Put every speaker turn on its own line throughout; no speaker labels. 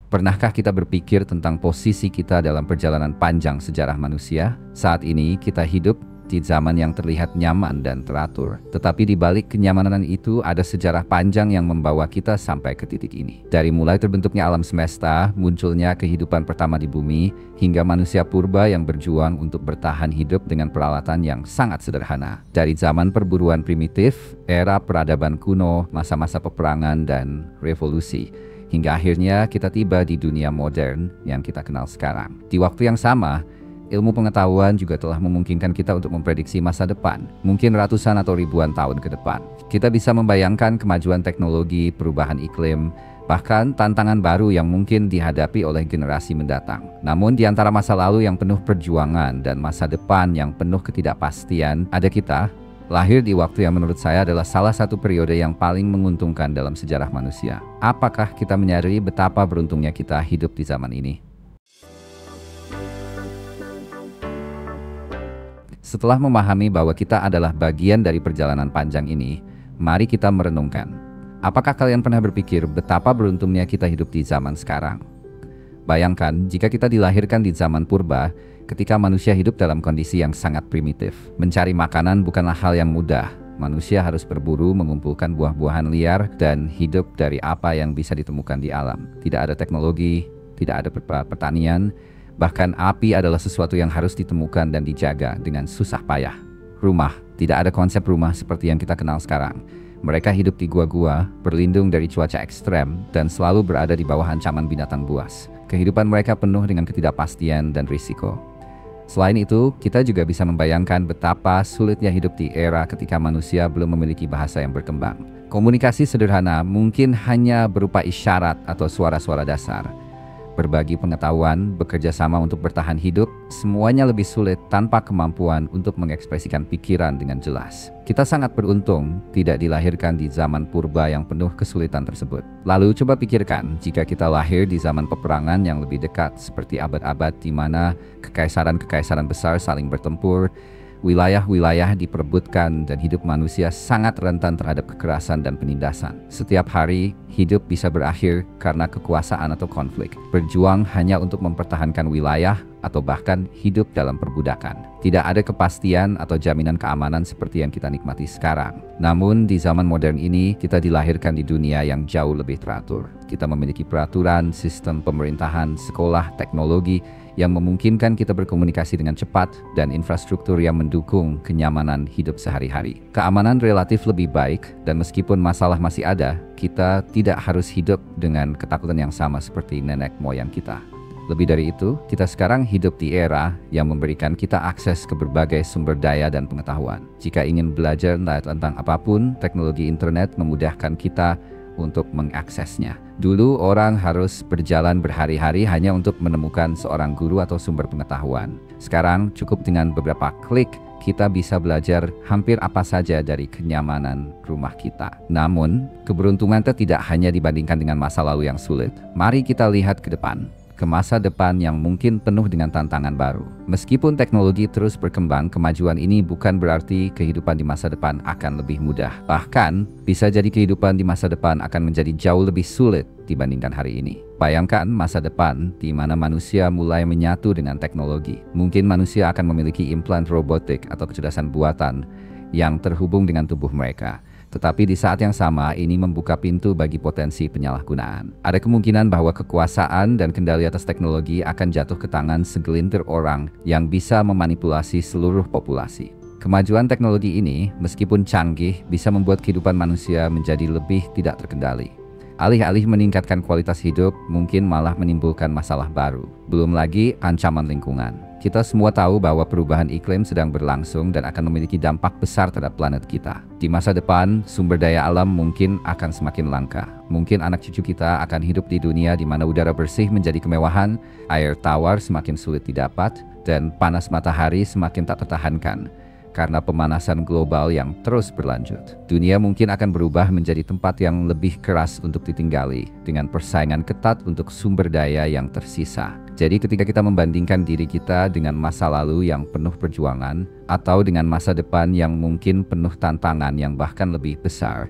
Pernahkah kita berpikir tentang posisi kita dalam perjalanan panjang sejarah manusia? Saat ini kita hidup di zaman yang terlihat nyaman dan teratur. Tetapi di balik kenyamanan itu ada sejarah panjang yang membawa kita sampai ke titik ini. Dari mulai terbentuknya alam semesta, munculnya kehidupan pertama di bumi, hingga manusia purba yang berjuang untuk bertahan hidup dengan peralatan yang sangat sederhana. Dari zaman perburuan primitif, era peradaban kuno, masa-masa peperangan dan revolusi, hingga akhirnya kita tiba di dunia modern yang kita kenal sekarang. Di waktu yang sama, ilmu pengetahuan juga telah memungkinkan kita untuk memprediksi masa depan, mungkin ratusan atau ribuan tahun ke depan. Kita bisa membayangkan kemajuan teknologi, perubahan iklim, bahkan tantangan baru yang mungkin dihadapi oleh generasi mendatang. Namun di antara masa lalu yang penuh perjuangan dan masa depan yang penuh ketidakpastian, ada kita, lahir di waktu yang menurut saya adalah salah satu periode yang paling menguntungkan dalam sejarah manusia. Apakah kita menyadari betapa beruntungnya kita hidup di zaman ini? Setelah memahami bahwa kita adalah bagian dari perjalanan panjang ini, mari kita merenungkan. Apakah kalian pernah berpikir betapa beruntungnya kita hidup di zaman sekarang? Bayangkan jika kita dilahirkan di zaman purba, ketika manusia hidup dalam kondisi yang sangat primitif. Mencari makanan bukanlah hal yang mudah. Manusia harus berburu, mengumpulkan buah-buahan liar, dan hidup dari apa yang bisa ditemukan di alam. Tidak ada teknologi, tidak ada pertanian. Bahkan api adalah sesuatu yang harus ditemukan dan dijaga dengan susah payah. Rumah, tidak ada konsep rumah seperti yang kita kenal sekarang. Mereka hidup di gua-gua, berlindung dari cuaca ekstrem, dan selalu berada di bawah ancaman binatang buas. Kehidupan mereka penuh dengan ketidakpastian dan risiko. Selain itu, kita juga bisa membayangkan betapa sulitnya hidup di era ketika manusia belum memiliki bahasa yang berkembang. Komunikasi sederhana mungkin hanya berupa isyarat atau suara-suara dasar. Berbagi pengetahuan, bekerja sama untuk bertahan hidup, semuanya lebih sulit tanpa kemampuan untuk mengekspresikan pikiran dengan jelas. Kita sangat beruntung tidak dilahirkan di zaman purba yang penuh kesulitan tersebut. Lalu coba pikirkan jika kita lahir di zaman peperangan yang lebih dekat, seperti abad-abad di mana kekaisaran-kekaisaran besar saling bertempur, wilayah-wilayah diperebutkan, dan hidup manusia sangat rentan terhadap kekerasan dan penindasan. Setiap hari, hidup bisa berakhir karena kekuasaan atau konflik. Berjuang hanya untuk mempertahankan wilayah atau bahkan hidup dalam perbudakan. Tidak ada kepastian atau jaminan keamanan seperti yang kita nikmati sekarang. Namun di zaman modern ini, kita dilahirkan di dunia yang jauh lebih teratur. Kita memiliki peraturan, sistem pemerintahan, sekolah, teknologi yang memungkinkan kita berkomunikasi dengan cepat, dan infrastruktur yang mendukung kenyamanan hidup sehari-hari. Keamanan relatif lebih baik, dan meskipun masalah masih ada, kita tidak harus hidup dengan ketakutan yang sama seperti nenek moyang kita. Lebih dari itu, kita sekarang hidup di era yang memberikan kita akses ke berbagai sumber daya dan pengetahuan. Jika ingin belajar tentang apapun, teknologi internet memudahkan kita untuk mengaksesnya. Dulu orang harus berjalan berhari-hari hanya untuk menemukan seorang guru atau sumber pengetahuan. Sekarang cukup dengan beberapa klik kita bisa belajar hampir apa saja dari kenyamanan rumah kita. Namun, keberuntungan itu tidak hanya dibandingkan dengan masa lalu yang sulit. Mari kita lihat ke depan, ke masa depan yang mungkin penuh dengan tantangan baru. Meskipun teknologi terus berkembang, kemajuan ini bukan berarti kehidupan di masa depan akan lebih mudah. Bahkan, bisa jadi kehidupan di masa depan akan menjadi jauh lebih sulit dibandingkan hari ini. Bayangkan masa depan di mana manusia mulai menyatu dengan teknologi. Mungkin manusia akan memiliki implan robotik atau kecerdasan buatan yang terhubung dengan tubuh mereka. Tetapi di saat yang sama, ini membuka pintu bagi potensi penyalahgunaan. Ada kemungkinan bahwa kekuasaan dan kendali atas teknologi akan jatuh ke tangan segelintir orang yang bisa memanipulasi seluruh populasi. Kemajuan teknologi ini, meskipun canggih, bisa membuat kehidupan manusia menjadi lebih tidak terkendali. Alih-alih meningkatkan kualitas hidup, mungkin malah menimbulkan masalah baru. Belum lagi ancaman lingkungan. Kita semua tahu bahwa perubahan iklim sedang berlangsung dan akan memiliki dampak besar terhadap planet kita. Di masa depan, sumber daya alam mungkin akan semakin langka. Mungkin anak cucu kita akan hidup di dunia di mana udara bersih menjadi kemewahan, air tawar semakin sulit didapat, dan panas matahari semakin tak tertahankan karena pemanasan global yang terus berlanjut. Dunia mungkin akan berubah menjadi tempat yang lebih keras untuk ditinggali, dengan persaingan ketat untuk sumber daya yang tersisa. Jadi ketika kita membandingkan diri kita dengan masa lalu yang penuh perjuangan, atau dengan masa depan yang mungkin penuh tantangan yang bahkan lebih besar,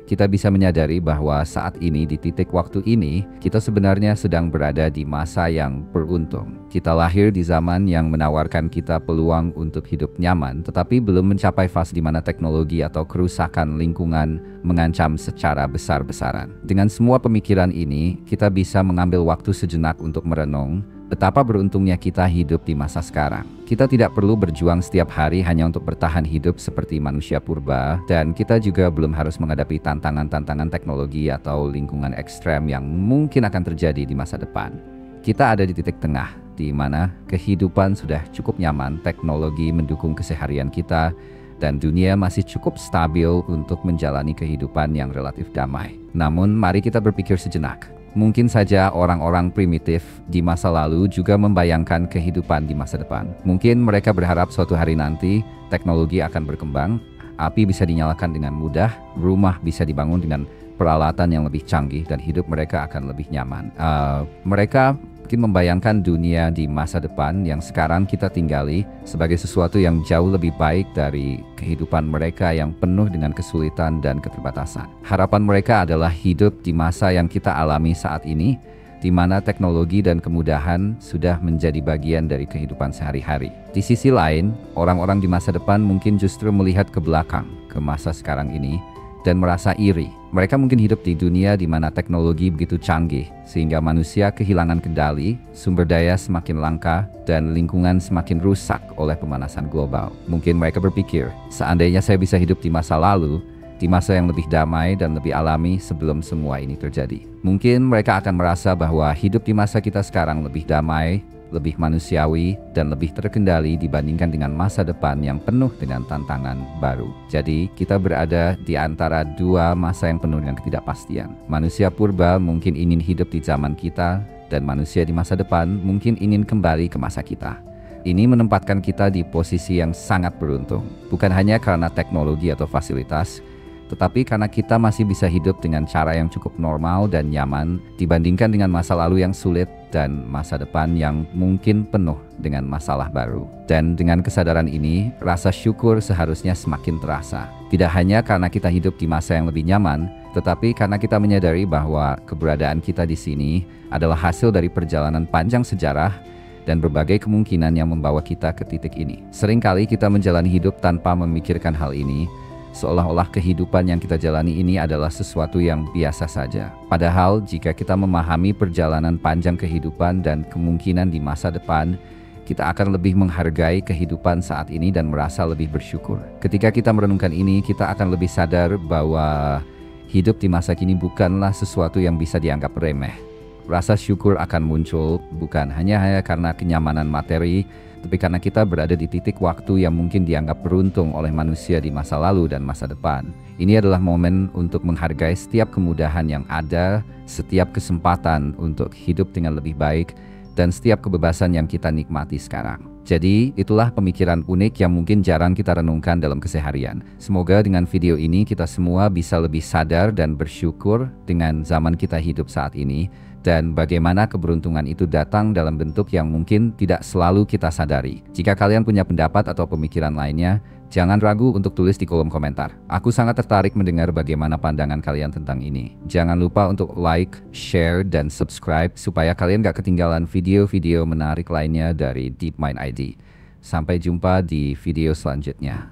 kita bisa menyadari bahwa saat ini di titik waktu ini, kita sebenarnya sedang berada di masa yang beruntung. Kita lahir di zaman yang menawarkan kita peluang untuk hidup nyaman, tetapi belum mencapai fase di mana teknologi atau kerusakan lingkungan mengancam secara besar-besaran. Dengan semua pemikiran ini, kita bisa mengambil waktu sejenak untuk merenung betapa beruntungnya kita hidup di masa sekarang. Kita tidak perlu berjuang setiap hari hanya untuk bertahan hidup seperti manusia purba, dan kita juga belum harus menghadapi tantangan-tantangan teknologi atau lingkungan ekstrem yang mungkin akan terjadi di masa depan. Kita ada di titik tengah, di mana kehidupan sudah cukup nyaman, teknologi mendukung keseharian kita, dan dunia masih cukup stabil untuk menjalani kehidupan yang relatif damai. Namun, mari kita berpikir sejenak. Mungkin saja orang-orang primitif di masa lalu juga membayangkan kehidupan di masa depan. Mungkin mereka berharap suatu hari nanti teknologi akan berkembang, api bisa dinyalakan dengan mudah, rumah bisa dibangun dengan peralatan yang lebih canggih, dan hidup mereka akan lebih nyaman. Mereka mungkin membayangkan dunia di masa depan yang sekarang kita tinggali sebagai sesuatu yang jauh lebih baik dari kehidupan mereka yang penuh dengan kesulitan dan keterbatasan. Harapan mereka adalah hidup di masa yang kita alami saat ini, di mana teknologi dan kemudahan sudah menjadi bagian dari kehidupan sehari-hari. Di sisi lain, orang-orang di masa depan mungkin justru melihat ke belakang, ke masa sekarang ini, dan merasa iri. Mereka mungkin hidup di dunia di mana teknologi begitu canggih, sehingga manusia kehilangan kendali, sumber daya semakin langka, dan lingkungan semakin rusak oleh pemanasan global. Mungkin mereka berpikir, seandainya saya bisa hidup di masa lalu, di masa yang lebih damai dan lebih alami sebelum semua ini terjadi. Mungkin mereka akan merasa bahwa hidup di masa kita sekarang lebih damai, lebih manusiawi, dan lebih terkendali dibandingkan dengan masa depan yang penuh dengan tantangan baru. Jadi, kita berada di antara dua masa yang penuh dengan ketidakpastian. Manusia purba mungkin ingin hidup di zaman kita, dan manusia di masa depan mungkin ingin kembali ke masa kita. Ini menempatkan kita di posisi yang sangat beruntung, bukan hanya karena teknologi atau fasilitas, tetapi karena kita masih bisa hidup dengan cara yang cukup normal dan nyaman dibandingkan dengan masa lalu yang sulit dan masa depan yang mungkin penuh dengan masalah baru. Dan dengan kesadaran ini, rasa syukur seharusnya semakin terasa. Tidak hanya karena kita hidup di masa yang lebih nyaman, tetapi karena kita menyadari bahwa keberadaan kita di sini adalah hasil dari perjalanan panjang sejarah dan berbagai kemungkinan yang membawa kita ke titik ini. Seringkali kita menjalani hidup tanpa memikirkan hal ini, seolah-olah kehidupan yang kita jalani ini adalah sesuatu yang biasa saja. Padahal jika kita memahami perjalanan panjang kehidupan dan kemungkinan di masa depan, kita akan lebih menghargai kehidupan saat ini dan merasa lebih bersyukur. Ketika kita merenungkan ini, kita akan lebih sadar bahwa hidup di masa kini bukanlah sesuatu yang bisa dianggap remeh. Rasa syukur akan muncul bukan hanya karena kenyamanan materi, tapi karena kita berada di titik waktu yang mungkin dianggap beruntung oleh manusia di masa lalu dan masa depan. Ini adalah momen untuk menghargai setiap kemudahan yang ada, setiap kesempatan untuk hidup dengan lebih baik, dan setiap kebebasan yang kita nikmati sekarang. Jadi, itulah pemikiran unik yang mungkin jarang kita renungkan dalam keseharian. Semoga dengan video ini kita semua bisa lebih sadar dan bersyukur dengan zaman kita hidup saat ini, dan bagaimana keberuntungan itu datang dalam bentuk yang mungkin tidak selalu kita sadari. Jika kalian punya pendapat atau pemikiran lainnya, jangan ragu untuk tulis di kolom komentar. Aku sangat tertarik mendengar bagaimana pandangan kalian tentang ini. Jangan lupa untuk like, share, dan subscribe supaya kalian gak ketinggalan video-video menarik lainnya dari DeepMind ID. Sampai jumpa di video selanjutnya.